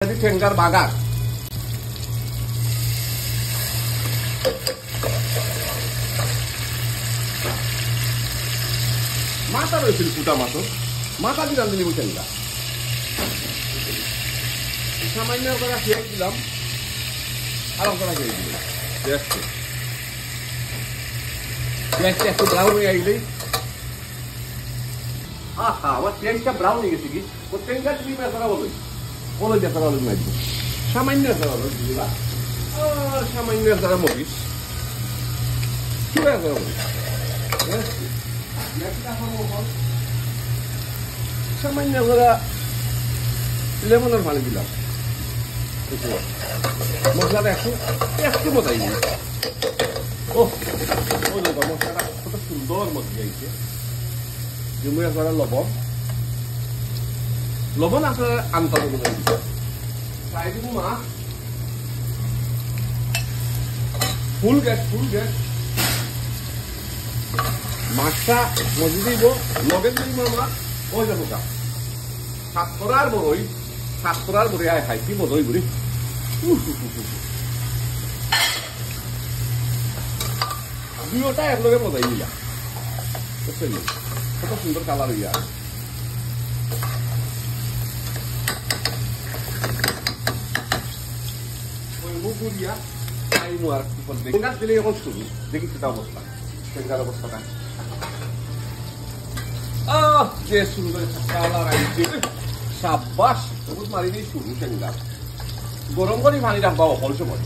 ঠেঙ্গার বাগার মাথা রয়েছিল ফুটা মাথো মাথা দিলাম দিলি ঠেঙ্গা সামান্য করে খেয়ে দিলাম আরাম করা খেয়ে দিলাম গ্যাসটা একটু ব্রাউন হয়ে গেলেই আমার ট্রেনটা ব্রাউন হয়ে গেছে কি ও ট্রেনটা তুমি বেচারা বলোই বলো বেচারা বলো মাইব সামান্য বেচারা বলো দিদিবা সামান্য বেচারা মরিস কি বেচারা বলো সামান্য করে লেমনের পানি দিলাম মশলাটা একটু একটু মতাই নি ও মশলাটা কত সুন্দর মতো যাইছে জুমুয়া করা লবণ লবণ আপনার আনতে হবে ফ্রাই দিব মাছ ফুল গ্যাস মাছটা মজি দিব লগে দিব মাছ ওই যাবো কা সাতকরার বড়ই আয় খাই কি বড়ই বুড়ি দুটা একলগে মজাই নিলাম কত সুন্দর কালার হইয়া দিলে এখন শুরু দেখি সেটা অবস্থা ঠেঙ্গার অবস্থাটা যে সুন্দর কালার আইছে সাব্বাস সবুজ মারি দিয়ে শুরু ঠেঙ্গা গরম করে পানি রাখবা অকল সময়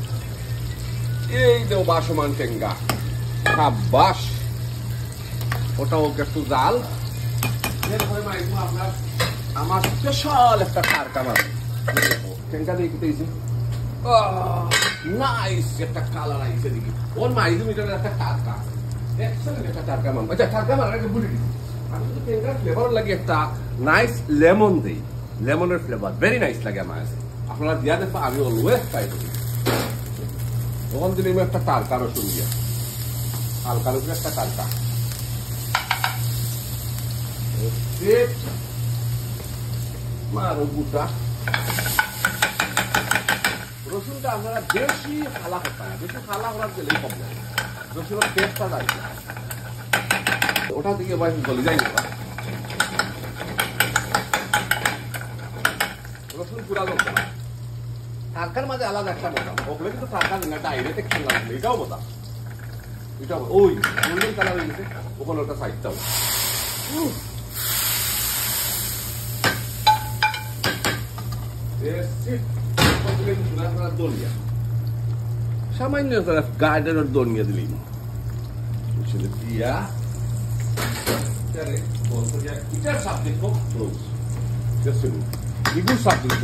এই দেও বাসমান ঠেঙ্গা সাব্বাস ওটাও একটু জাল আপনার আমার স্পেশাল একটা টারকা মাছ ঠেঙ্গা দিয়ে খেতেছি নাইস একটা কালার আইছে দেখি ওর মাইজু মিটারের একটা টারকা এক্সেলেন্ট একটা টারকা মাছ আচ্ছা টারকা মাছ আগে ভুলে দিচ্ছি আমি শুধু ঠেঙ্গার ফ্লেভার লাগে একটা নাইস লেমন দিই লেমনের ফ্লেভার ভেরি নাইস লাগে আমার কাছে আপনারা দিয়া দেখো আমি অলওয়েজ ট্রাই করি ওখান দিলে একটা টারকা রসুন দিয়া হালকার উপরে একটা টারকা রসুনটা আপনারা বেশি খালা হতা না বেশি খালা হওয়ার গেলেই প্রবলেম রসুনের টেস্টটা যায় ওটা থেকে ভাই গলি যায় না রসুন পুরা দরকার না টাকার মাঝে আলাদা একটা মজা ওগুলো কিন্তু টাকা দিন না ডাইরেক্ট একশন লাগবে এটাও মজা এটা ওই গোল্ডেন কালার হয়ে গেছে ওখানে ওটা সাইডটাও সামান্য গার্ডেনের দনিয়া দিলি দিয়া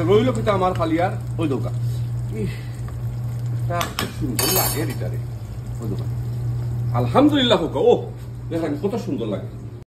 রইল কিন্তু আমার খালি আর ওই দোকান খুব সুন্দর লাগে এটারে ওই দোকান আলহামদুলিল্লাহ ও দেখেন কত সুন্দর লাগে